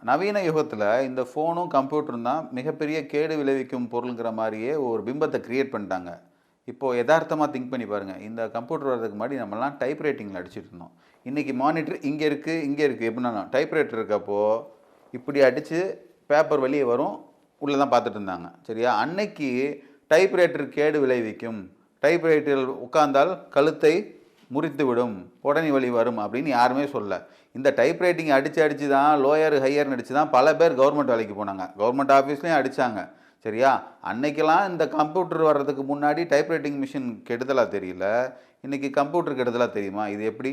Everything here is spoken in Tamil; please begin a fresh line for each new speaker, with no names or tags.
நவீன யுகத்தில் இந்த ஃபோனும் கம்ப்யூட்டரும் தான் மிகப்பெரிய கேடு விளைவிக்கும் பொருளுங்கிற மாதிரியே ஒரு பிம்பத்தை கிரியேட் பண்ணிட்டாங்க. இப்போது யதார்த்தமாக திங்க் பண்ணி பாருங்கள். இந்த கம்ப்யூட்டர் வர்றதுக்கு முன்னாடி நம்மலாம் டைப் ரைட்டிங்கில் அடிச்சுட்டு இருந்தோம். இன்றைக்கி மானிட்டர் இங்கே இருக்குது இங்கே இருக்குது எப்படின்னா டைப் ரைட்டர் இருக்கப்போ இப்படி அடித்து பேப்பர் வெளியே வரும், உள்ளே தான் பார்த்துட்டு இருந்தாங்க. சரியா? அன்னைக்கு டைப் ரைட்டர் கேடு விளைவிக்கும், டைப் ரைட்டரில் உட்கார்ந்தால் கழுத்தை முறித்து விடும், உடனே வலி வரும் அப்படின்னு யாருமே சொல்ல. இந்த டைப் ரைட்டிங் அடித்து தான் லோயர் ஹையர்னு அடித்து தான் பல பேர் கவர்மெண்ட் வேலைக்கு போனாங்க. கவர்மெண்ட் ஆஃபீஸ்லேயும் அடித்தாங்க. சரியா? அன்னைக்கெல்லாம் இந்த கம்ப்யூட்டர் வர்றதுக்கு முன்னாடி டைப் ரைட்டிங் மிஷின் கெடுதலாக தெரியல, இன்றைக்கி கம்ப்யூட்டர் கெடுதலாக தெரியுமா? இது எப்படி?